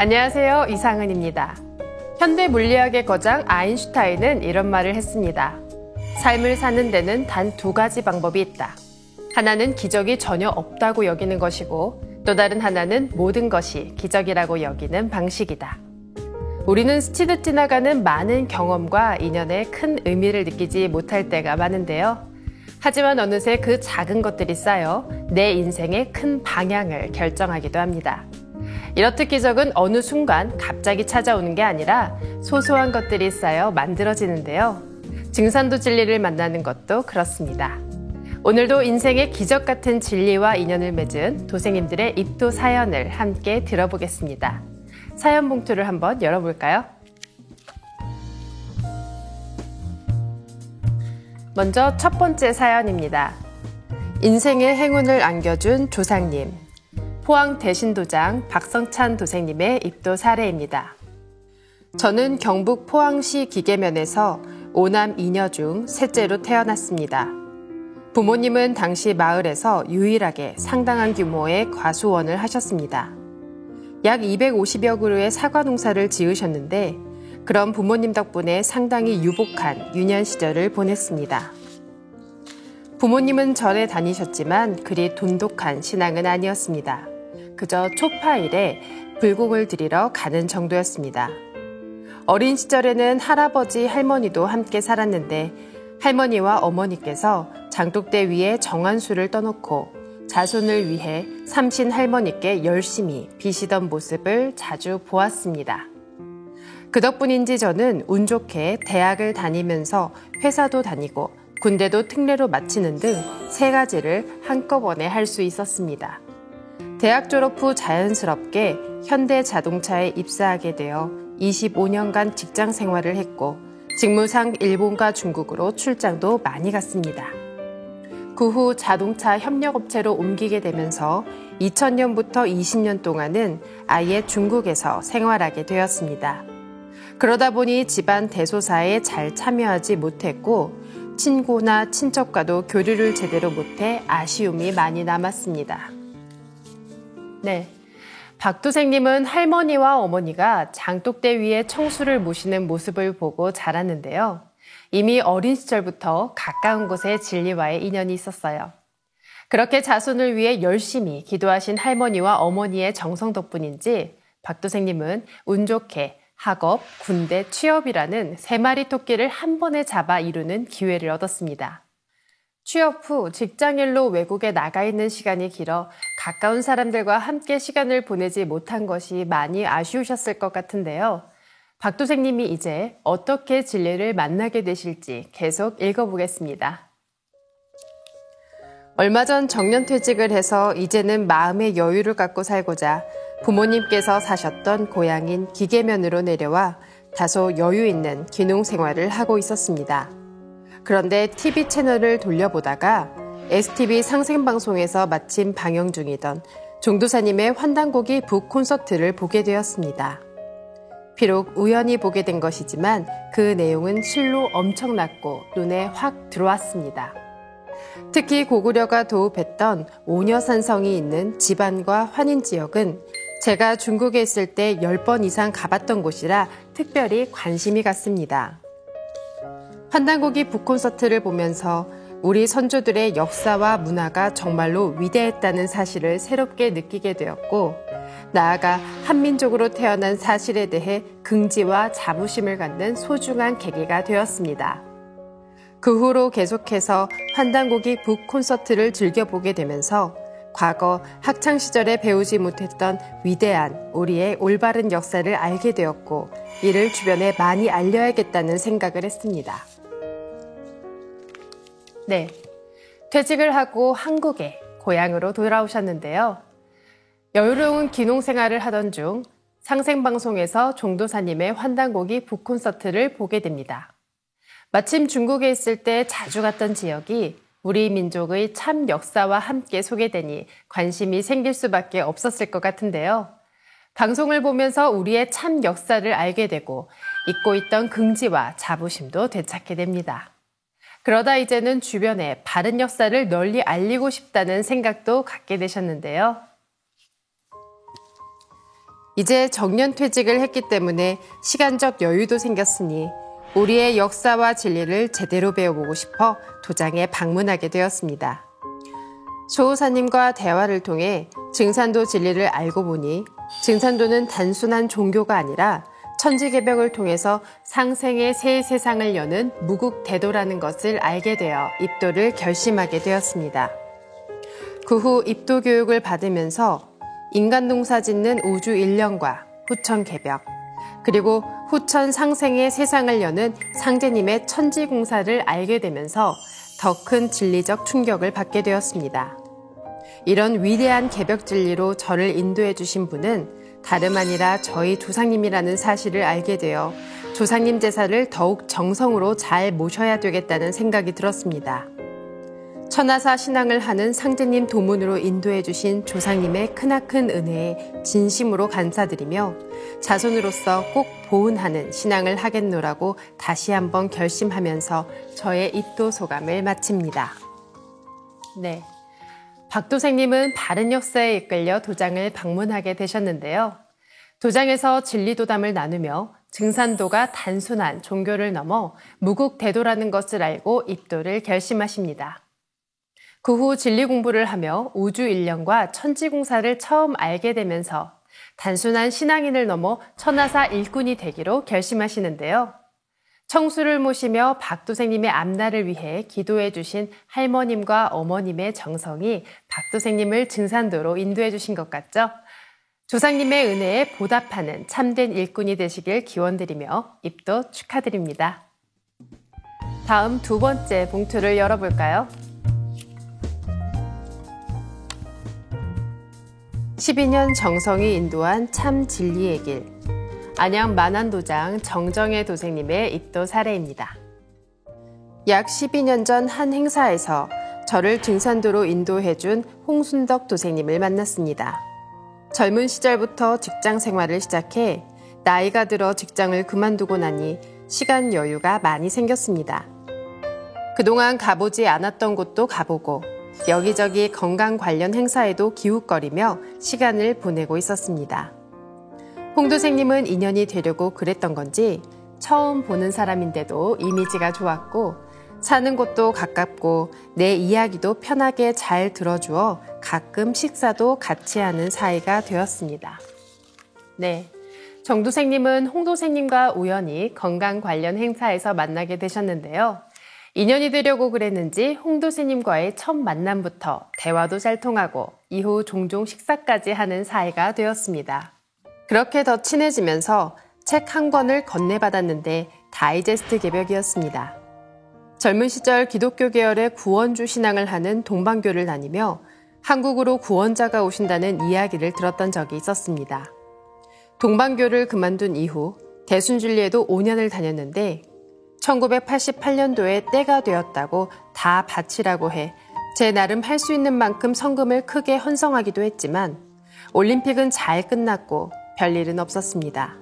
안녕하세요. 이상은입니다. 현대 물리학의 거장 아인슈타인은 이런 말을 했습니다. 삶을 사는 데는 단 두 가지 방법이 있다. 하나는 기적이 전혀 없다고 여기는 것이고 또 다른 하나는 모든 것이 기적이라고 여기는 방식이다. 우리는 스치듯 지나가는 많은 경험과 인연에 큰 의미를 느끼지 못할 때가 많은데요. 하지만 어느새 그 작은 것들이 쌓여 내 인생의 큰 방향을 결정하기도 합니다. 이렇듯 기적은 어느 순간 갑자기 찾아오는 게 아니라 소소한 것들이 쌓여 만들어지는데요. 증산도 진리를 만나는 것도 그렇습니다. 오늘도 인생의 기적 같은 진리와 인연을 맺은 도생님들의 입도 사연을 함께 들어보겠습니다. 사연 봉투를 한번 열어볼까요? 먼저 첫 번째 사연입니다. 인생의 행운을 안겨준 조상님. 포항 대신도장 박성찬 도생님의 입도 사례입니다. 저는 경북 포항시 기계면에서 5남 2녀 중 셋째로 태어났습니다. 부모님은 당시 마을에서 유일하게 상당한 규모의 과수원을 하셨습니다. 약 250여 그루의 사과 농사를 지으셨는데 그런 부모님 덕분에 상당히 유복한 유년 시절을 보냈습니다. 부모님은 절에 다니셨지만 그리 돈독한 신앙은 아니었습니다. 그저 초파일에 불공을 드리러 가는 정도였습니다. 어린 시절에는 할아버지, 할머니도 함께 살았는데 할머니와 어머니께서 장독대 위에 정한수를 떠놓고 자손을 위해 삼신 할머니께 열심히 비시던 모습을 자주 보았습니다. 그 덕분인지 저는 운 좋게 대학을 다니면서 회사도 다니고 군대도 특례로 마치는 등 세 가지를 한꺼번에 할 수 있었습니다. 대학 졸업 후 자연스럽게 현대자동차에 입사하게 되어 25년간 직장 생활을 했고 직무상 일본과 중국으로 출장도 많이 갔습니다. 그 후 자동차 협력업체로 옮기게 되면서 2000년부터 20년 동안은 아예 중국에서 생활하게 되었습니다. 그러다 보니 집안 대소사에 잘 참여하지 못했고 친구나 친척과도 교류를 제대로 못해 아쉬움이 많이 남았습니다. 네, 박도생님은 할머니와 어머니가 장독대 위에 청수를 모시는 모습을 보고 자랐는데요. 이미 어린 시절부터 가까운 곳에 진리와의 인연이 있었어요. 그렇게 자손을 위해 열심히 기도하신 할머니와 어머니의 정성 덕분인지 박도생님은 운 좋게 학업, 군대, 취업이라는 세 마리 토끼를 한 번에 잡아 이루는 기회를 얻었습니다. 취업 후 직장일로 외국에 나가 있는 시간이 길어 가까운 사람들과 함께 시간을 보내지 못한 것이 많이 아쉬우셨을 것 같은데요. 박도생님이 이제 어떻게 진리를 만나게 되실지 계속 읽어보겠습니다. 얼마 전 정년퇴직을 해서 이제는 마음의 여유를 갖고 살고자 부모님께서 사셨던 고향인 기계면으로 내려와 다소 여유 있는 귀농 생활을 하고 있었습니다. 그런데 TV 채널을 돌려보다가 STV 상생방송에서 마침 방영 중이던 종도사님의 환단고기 북 콘서트를 보게 되었습니다. 비록 우연히 보게 된 것이지만 그 내용은 실로 엄청났고 눈에 확 들어왔습니다. 특히 고구려가 도읍했던 오녀산성이 있는 지반과 환인 지역은 제가 중국에 있을 때 10번 이상 가봤던 곳이라 특별히 관심이 갔습니다. 환단고기 북콘서트를 보면서 우리 선조들의 역사와 문화가 정말로 위대했다는 사실을 새롭게 느끼게 되었고 나아가 한민족으로 태어난 사실에 대해 긍지와 자부심을 갖는 소중한 계기가 되었습니다. 그 후로 계속해서 환단고기 북콘서트를 즐겨보게 되면서 과거 학창시절에 배우지 못했던 위대한 우리의 올바른 역사를 알게 되었고 이를 주변에 많이 알려야겠다는 생각을 했습니다. 네, 퇴직을 하고 한국에 고향으로 돌아오셨는데요. 여유로운 귀농 생활을 하던 중 상생방송에서 종도사님의 환단고기 북콘서트를 보게 됩니다. 마침 중국에 있을 때 자주 갔던 지역이 우리 민족의 참 역사와 함께 소개되니 관심이 생길 수밖에 없었을 것 같은데요. 방송을 보면서 우리의 참 역사를 알게 되고 잊고 있던 긍지와 자부심도 되찾게 됩니다. 그러다 이제는 주변에 바른 역사를 널리 알리고 싶다는 생각도 갖게 되셨는데요. 이제 정년퇴직을 했기 때문에 시간적 여유도 생겼으니 우리의 역사와 진리를 제대로 배워보고 싶어 도장에 방문하게 되었습니다. 조호사님과 대화를 통해 증산도 진리를 알고 보니 증산도는 단순한 종교가 아니라 천지개벽을 통해서 상생의 새 세상을 여는 무국대도라는 것을 알게 되어 입도를 결심하게 되었습니다. 그 후 입도 교육을 받으면서 인간동사 짓는 우주 일령과 후천개벽, 그리고 후천 상생의 세상을 여는 상제님의 천지공사를 알게 되면서 더 큰 진리적 충격을 받게 되었습니다. 이런 위대한 개벽 진리로 저를 인도해 주신 분은 다름 아니라 저희 조상님이라는 사실을 알게 되어 조상님 제사를 더욱 정성으로 잘 모셔야 되겠다는 생각이 들었습니다. 천하사 신앙을 하는 상제님 도문으로 인도해 주신 조상님의 크나큰 은혜에 진심으로 감사드리며 자손으로서 꼭 보은하는 신앙을 하겠노라고 다시 한번 결심하면서 저의 입도 소감을 마칩니다. 네, 박도생님은 바른 역사에 이끌려 도장을 방문하게 되셨는데요. 도장에서 진리도담을 나누며 증산도가 단순한 종교를 넘어 무국대도라는 것을 알고 입도를 결심하십니다. 그 후 진리 공부를 하며 우주 일령과 천지공사를 처음 알게 되면서 단순한 신앙인을 넘어 천하사 일꾼이 되기로 결심하시는데요. 청수를 모시며 박도생님의 앞날을 위해 기도해 주신 할머님과 어머님의 정성이 박도생님을 증산도로 인도해 주신 것 같죠? 조상님의 은혜에 보답하는 참된 일꾼이 되시길 기원드리며 입도 축하드립니다. 다음 두 번째 봉투를 열어볼까요? 12년 정성이 인도한 참 진리의 길. 안양 만안도장 정정혜 도생님의 입도 사례입니다. 약 12년 전 한 행사에서 저를 증산도로 인도해준 홍순덕 도생님을 만났습니다. 젊은 시절부터 직장 생활을 시작해 나이가 들어 직장을 그만두고 나니 시간 여유가 많이 생겼습니다. 그동안 가보지 않았던 곳도 가보고 여기저기 건강 관련 행사에도 기웃거리며 시간을 보내고 있었습니다. 홍 도생님은 인연이 되려고 그랬던 건지 처음 보는 사람인데도 이미지가 좋았고 사는 곳도 가깝고 내 이야기도 편하게 잘 들어주어 가끔 식사도 같이 하는 사이가 되었습니다. 네, 정 도생님은 홍 도생님과 우연히 건강 관련 행사에서 만나게 되셨는데요. 인연이 되려고 그랬는지 홍 도생님과의 첫 만남부터 대화도 잘 통하고 이후 종종 식사까지 하는 사이가 되었습니다. 그렇게 더 친해지면서 책 한 권을 건네받았는데 다이제스트 개벽이었습니다. 젊은 시절 기독교 계열의 구원주 신앙을 하는 동방교를 다니며 한국으로 구원자가 오신다는 이야기를 들었던 적이 있었습니다. 동방교를 그만둔 이후 대순진리에도 5년을 다녔는데 1988년도에 때가 되었다고 다 바치라고 해 제 나름 할 수 있는 만큼 성금을 크게 헌성하기도 했지만 올림픽은 잘 끝났고 별일은 없었습니다.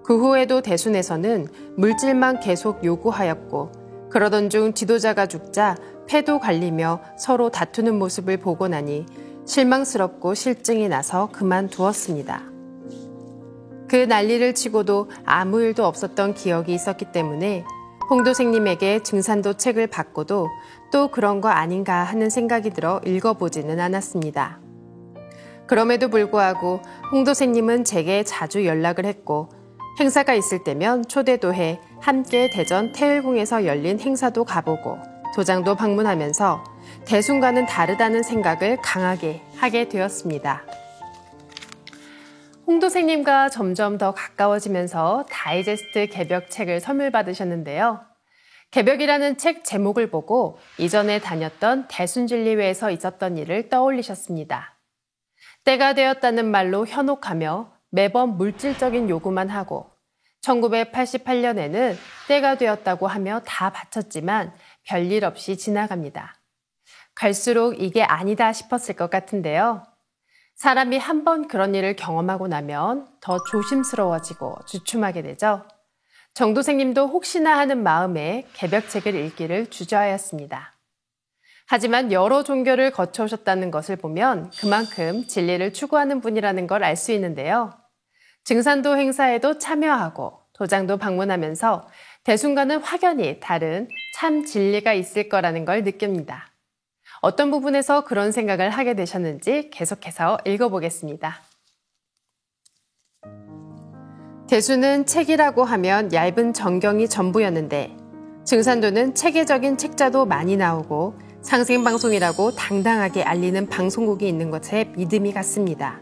그 후에도 대순에서는 물질만 계속 요구하였고 그러던 중 지도자가 죽자 패도 갈리며 서로 다투는 모습을 보고 나니 실망스럽고 실증이 나서 그만두었습니다. 그 난리를 치고도 아무 일도 없었던 기억이 있었기 때문에 홍 도생님에게 증산도 책을 받고도 또 그런 거 아닌가 하는 생각이 들어 읽어보지는 않았습니다. 그럼에도 불구하고 홍 도생님은 제게 자주 연락을 했고 행사가 있을 때면 초대도 해 함께 대전 태일궁에서 열린 행사도 가보고 도장도 방문하면서 대순과는 다르다는 생각을 강하게 하게 되었습니다. 홍 도생님과 점점 더 가까워지면서 다이제스트 개벽 책을 선물 받으셨는데요. 개벽이라는 책 제목을 보고 이전에 다녔던 대순진리회에서 있었던 일을 떠올리셨습니다. 때가 되었다는 말로 현혹하며 매번 물질적인 요구만 하고 1988년에는 때가 되었다고 하며 다 바쳤지만 별일 없이 지나갑니다. 갈수록 이게 아니다 싶었을 것 같은데요. 사람이 한 번 그런 일을 경험하고 나면 더 조심스러워지고 주춤하게 되죠. 정 도생님도 혹시나 하는 마음에 개벽책을 읽기를 주저하였습니다. 하지만 여러 종교를 거쳐오셨다는 것을 보면 그만큼 진리를 추구하는 분이라는 걸 알 수 있는데요. 증산도 행사에도 참여하고 도장도 방문하면서 대순과는 확연히 다른 참 진리가 있을 거라는 걸 느낍니다. 어떤 부분에서 그런 생각을 하게 되셨는지 계속해서 읽어보겠습니다. 대수는 책이라고 하면 얇은 전경이 전부였는데 증산도는 체계적인 책자도 많이 나오고 상생방송이라고 당당하게 알리는 방송국이 있는 것에 믿음이 갔습니다.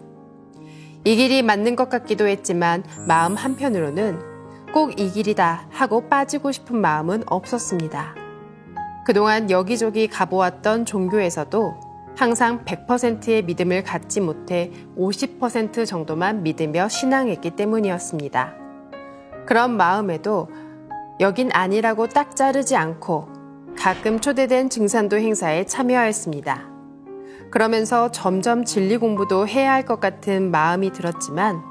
이 길이 맞는 것 같기도 했지만 마음 한편으로는 꼭 이 길이다 하고 빠지고 싶은 마음은 없었습니다. 그동안 여기저기 가보았던 종교에서도 항상 100%의 믿음을 갖지 못해 50% 정도만 믿으며 신앙했기 때문이었습니다. 그런 마음에도 여긴 아니라고 딱 자르지 않고 가끔 초대된 증산도 행사에 참여하였습니다. 그러면서 점점 진리 공부도 해야 할 것 같은 마음이 들었지만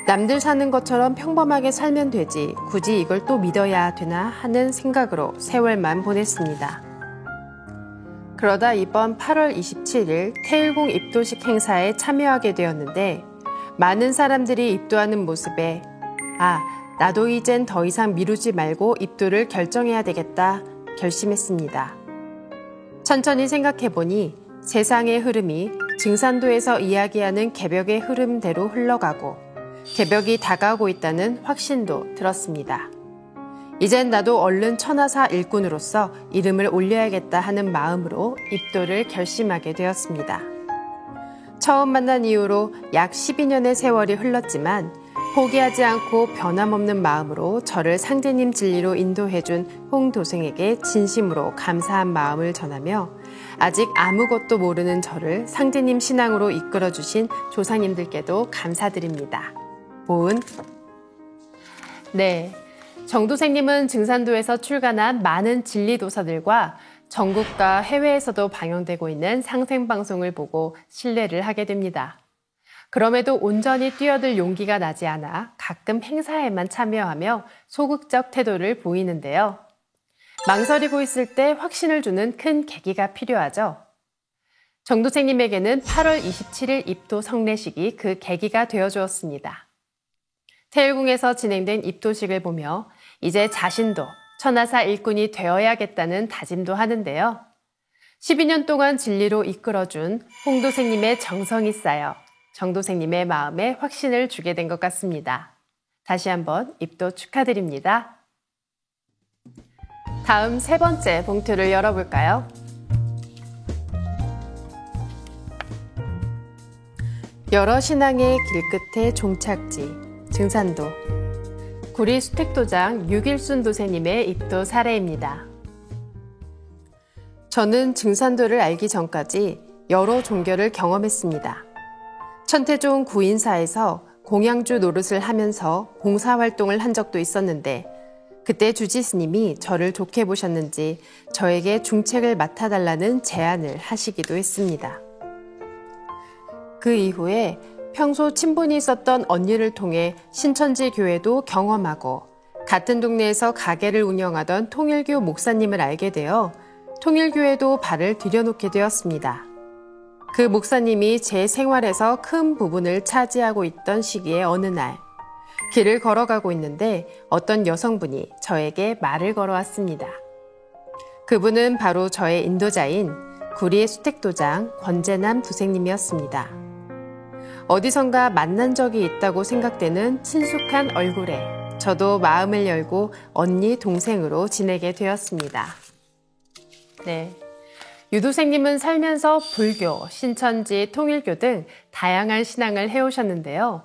남들 사는 것처럼 평범하게 살면 되지 굳이 이걸 또 믿어야 되나 하는 생각으로 세월만 보냈습니다. 그러다 이번 8월 27일 태일궁 입도식 행사에 참여하게 되었는데 많은 사람들이 입도하는 모습에 나도 이젠 더 이상 미루지 말고 입도를 결정해야 되겠다 결심했습니다. 천천히 생각해보니 세상의 흐름이 증산도에서 이야기하는 개벽의 흐름대로 흘러가고 개벽이 다가오고 있다는 확신도 들었습니다. 이젠 나도 얼른 천하사 일꾼으로서 이름을 올려야겠다 하는 마음으로 입도를 결심하게 되었습니다. 처음 만난 이후로 약 12년의 세월이 흘렀지만 포기하지 않고 변함없는 마음으로 저를 상제님 진리로 인도해준 홍 도생에게 진심으로 감사한 마음을 전하며 아직 아무것도 모르는 저를 상제님 신앙으로 이끌어주신 조상님들께도 감사드립니다. 보은. 네, 정도생님은 증산도에서 출간한 많은 진리도서들과 전국과 해외에서도 방영되고 있는 상생방송을 보고 신뢰를 하게 됩니다. 그럼에도 온전히 뛰어들 용기가 나지 않아 가끔 행사에만 참여하며 소극적 태도를 보이는데요. 망설이고 있을 때 확신을 주는 큰 계기가 필요하죠. 정도생님에게는 8월 27일 입도 성례식이 그 계기가 되어주었습니다. 태일궁에서 진행된 입도식을 보며 이제 자신도 천하사 일꾼이 되어야겠다는 다짐도 하는데요. 12년 동안 진리로 이끌어준 홍도생님의 정성이 쌓여 정도생님의 마음에 확신을 주게 된 것 같습니다. 다시 한번 입도 축하드립니다. 다음 세 번째 봉투를 열어볼까요? 여러 신앙의 길끝의 종착지, 증산도. 구리 수택도장 유길순 도세님의 입도 사례입니다. 저는 증산도를 알기 전까지 여러 종교를 경험했습니다. 천태종 구인사에서 공양주 노릇을 하면서 봉사활동을 한 적도 있었는데 그때 주지 스님이 저를 좋게 보셨는지 저에게 중책을 맡아달라는 제안을 하시기도 했습니다. 그 이후에 평소 친분이 있었던 언니를 통해 신천지 교회도 경험하고 같은 동네에서 가게를 운영하던 통일교 목사님을 알게 되어 통일교회도 발을 들여놓게 되었습니다. 그 목사님이 제 생활에서 큰 부분을 차지하고 있던 시기에 어느 날 길을 걸어가고 있는데 어떤 여성분이 저에게 말을 걸어왔습니다. 그분은 바로 저의 인도자인 구리의 수택도장 권재남 도생님이었습니다. 어디선가 만난 적이 있다고 생각되는 친숙한 얼굴에 저도 마음을 열고 언니 동생으로 지내게 되었습니다. 네. 유도생님은 살면서 불교, 신천지, 통일교 등 다양한 신앙을 해오셨는데요.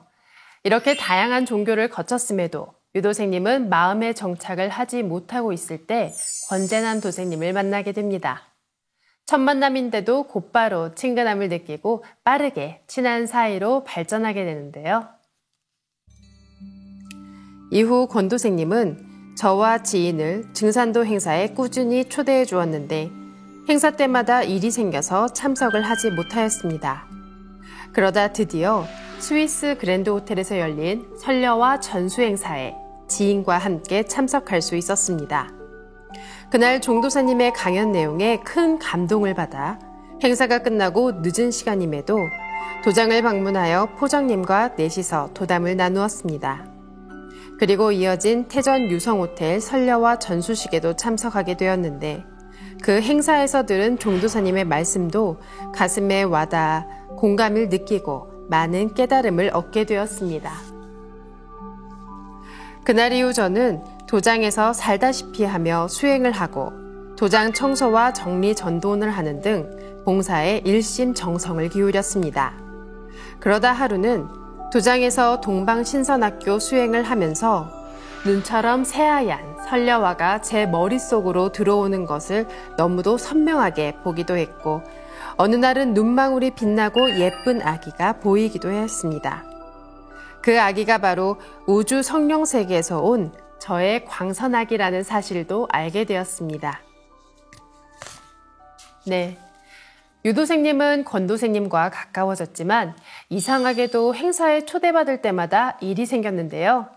이렇게 다양한 종교를 거쳤음에도 유도생님은 마음의 정착을 하지 못하고 있을 때 권재남 도생님을 만나게 됩니다. 첫 만남인데도 곧바로 친근함을 느끼고 빠르게 친한 사이로 발전하게 되는데요. 이후 권 도생님은 저와 지인을 증산도 행사에 꾸준히 초대해 주었는데 행사 때마다 일이 생겨서 참석을 하지 못하였습니다. 그러다 드디어 스위스 그랜드 호텔에서 열린 설려와 전수 행사에 지인과 함께 참석할 수 있었습니다. 그날 종도사님의 강연 내용에 큰 감동을 받아 행사가 끝나고 늦은 시간임에도 도장을 방문하여 포정님과 넷이서 도담을 나누었습니다. 그리고 이어진 태전 유성호텔 설려와 전수식에도 참석하게 되었는데 그 행사에서 들은 종도사님의 말씀도 가슴에 와닿아 공감을 느끼고 많은 깨달음을 얻게 되었습니다. 그날 이후 저는 도장에서 살다시피 하며 수행을 하고 도장 청소와 정리 전돈을 하는 등 봉사에 일심정성을 기울였습니다. 그러다 하루는 도장에서 동방신선학교 수행을 하면서 눈처럼 새하얀 설려화가 제 머릿속으로 들어오는 것을 너무도 선명하게 보기도 했고 어느 날은 눈망울이 빛나고 예쁜 아기가 보이기도 했습니다. 그 아기가 바로 우주 성령 세계에서 온 저의 광선아기라는 사실도 알게 되었습니다. 네. 유도생님은 권도생님과 가까워졌지만 이상하게도 행사에 초대받을 때마다 일이 생겼는데요.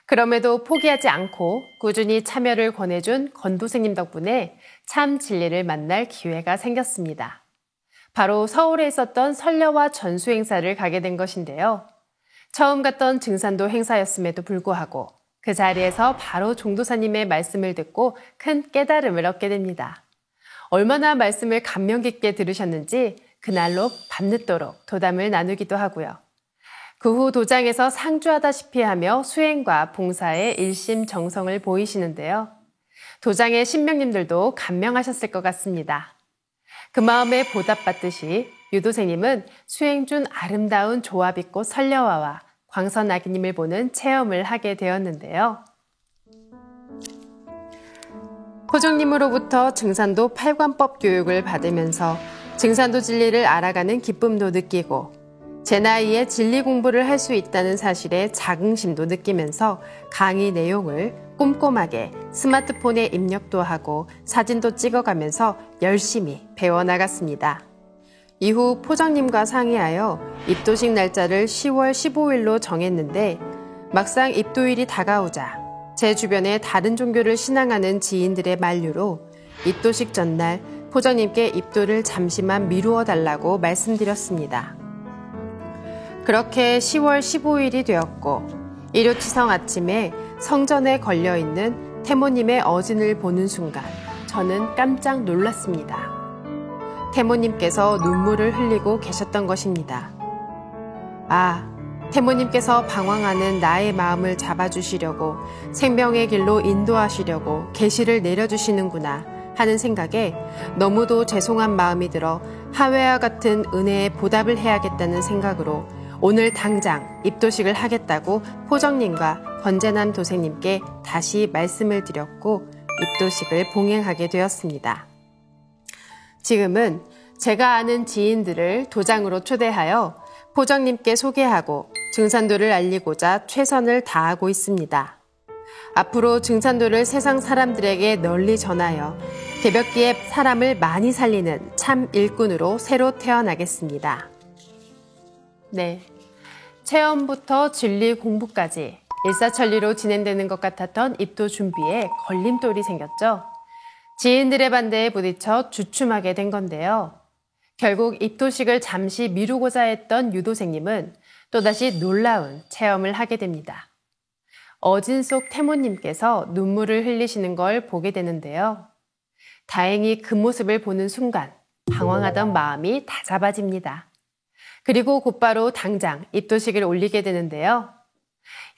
그럼에도 포기하지 않고 꾸준히 참여를 권해준 권도생님 덕분에 참 진리를 만날 기회가 생겼습니다. 바로 서울에 있었던 설려와 전수 행사를 가게 된 것인데요. 처음 갔던 증산도 행사였음에도 불구하고 그 자리에서 바로 종도사님의 말씀을 듣고 큰 깨달음을 얻게 됩니다. 얼마나 말씀을 감명 깊게 들으셨는지 그날로 밤늦도록 도담을 나누기도 하고요. 그 후 도장에서 상주하다시피 하며 수행과 봉사에 일심정성을 보이시는데요. 도장의 신명님들도 감명하셨을 것 같습니다. 그 마음에 보답받듯이 유도생님은 수행 중 아름다운 조화빛꽃 설려화와 광선아기님을 보는 체험을 하게 되었는데요. 포정님으로부터 증산도 팔관법 교육을 받으면서 증산도 진리를 알아가는 기쁨도 느끼고 제 나이에 진리 공부를 할 수 있다는 사실에 자긍심도 느끼면서 강의 내용을 꼼꼼하게 스마트폰에 입력도 하고 사진도 찍어가면서 열심히 배워나갔습니다. 이후 포정님과 상의하여 입도식 날짜를 10월 15일로 정했는데 막상 입도일이 다가오자 제 주변에 다른 종교를 신앙하는 지인들의 만류로 입도식 전날 포정님께 입도를 잠시만 미루어 달라고 말씀드렸습니다. 그렇게 10월 15일이 되었고 일요치성 아침에 성전에 걸려있는 태모님의 어진을 보는 순간 저는 깜짝 놀랐습니다. 태모님께서 눈물을 흘리고 계셨던 것입니다. 아, 태모님께서 방황하는 나의 마음을 잡아주시려고 생명의 길로 인도하시려고 계시를 내려주시는구나 하는 생각에 너무도 죄송한 마음이 들어 하회와 같은 은혜에 보답을 해야겠다는 생각으로 오늘 당장 입도식을 하겠다고 포정님과 권재남 도생님께 다시 말씀을 드렸고 입도식을 봉행하게 되었습니다. 지금은 제가 아는 지인들을 도장으로 초대하여 포정님께 소개하고 증산도를 알리고자 최선을 다하고 있습니다. 앞으로 증산도를 세상 사람들에게 널리 전하여 개벽기에 사람을 많이 살리는 참 일꾼으로 새로 태어나겠습니다. 네, 체험부터 진리 공부까지 일사천리로 진행되는 것 같았던 입도 준비에 걸림돌이 생겼죠. 지인들의 반대에 부딪혀 주춤하게 된 건데요. 결국 입도식을 잠시 미루고자 했던 유도생님은 또다시 놀라운 체험을 하게 됩니다. 어진 속 태모님께서 눈물을 흘리시는 걸 보게 되는데요. 다행히 그 모습을 보는 순간 방황하던 마음이 다잡아집니다. 그리고 곧바로 당장 입도식을 올리게 되는데요.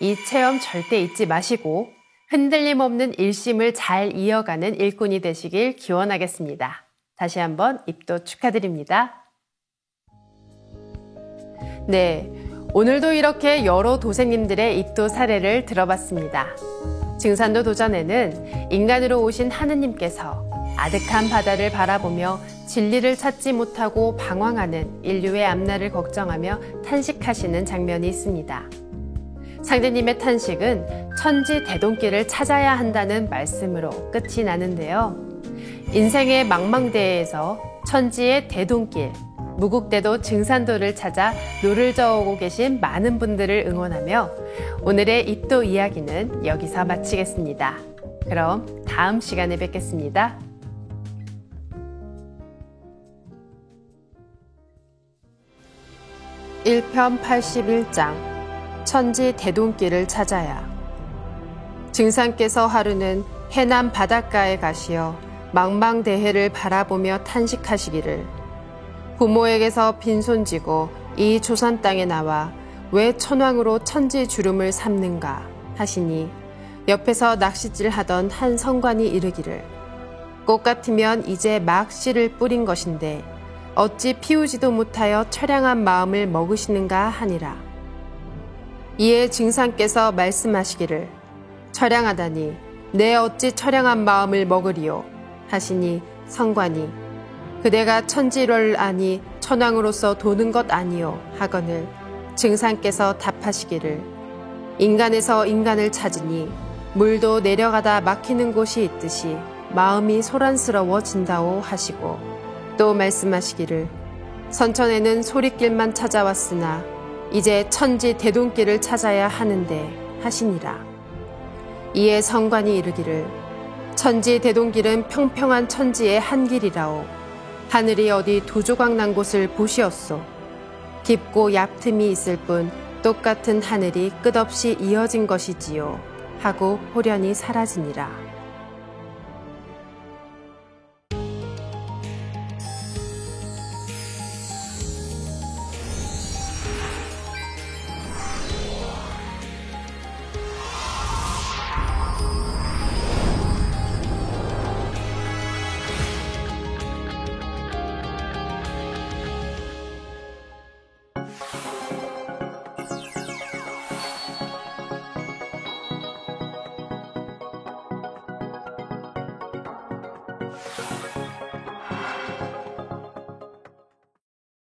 이 체험 절대 잊지 마시고 흔들림 없는 일심을 잘 이어가는 일꾼이 되시길 기원하겠습니다. 다시 한번 입도 축하드립니다. 네, 오늘도 이렇게 여러 도생님들의 입도 사례를 들어봤습니다. 증산도 도전에는 인간으로 오신 하느님께서 아득한 바다를 바라보며 진리를 찾지 못하고 방황하는 인류의 앞날을 걱정하며 탄식하시는 장면이 있습니다. 상대님의 탄식은 천지 대동길을 찾아야 한다는 말씀으로 끝이 나는데요. 인생의 망망대해에서 천지의 대동길, 무국대도 증산도를 찾아 노를 저어오고 계신 많은 분들을 응원하며 오늘의 입도 이야기는 여기서 마치겠습니다. 그럼 다음 시간에 뵙겠습니다. 1편 81장 천지 대동길을 찾아야. 증상께서 하루는 해남 바닷가에 가시어 망망대해를 바라보며 탄식하시기를, 부모에게서 빈손지고 이 조선 땅에 나와 왜 천왕으로 천지 주름을 삼는가 하시니, 옆에서 낚싯질 하던 한 성관이 이르기를, 꽃 같으면 이제 막 씨를 뿌린 것인데 어찌 피우지도 못하여 처량한 마음을 먹으시는가 하니라. 이에 증상께서 말씀하시기를, 처량하다니 내 어찌 처량한 마음을 먹으리요 하시니, 성관이 그대가 천지를 아니 천왕으로서 도는 것 아니요 하거늘, 증상께서 답하시기를, 인간에서 인간을 찾으니 물도 내려가다 막히는 곳이 있듯이 마음이 소란스러워진다오 하시고, 또 말씀하시기를, 선천에는 소리길만 찾아왔으나 이제 천지 대동길을 찾아야 하는데 하시니라. 이에 성관이 이르기를, 천지 대동길은 평평한 천지의 한 길이라오. 하늘이 어디 두 조각 난 곳을 보시었소. 깊고 얕음이 있을 뿐 똑같은 하늘이 끝없이 이어진 것이지요 하고 호련히 사라지니라.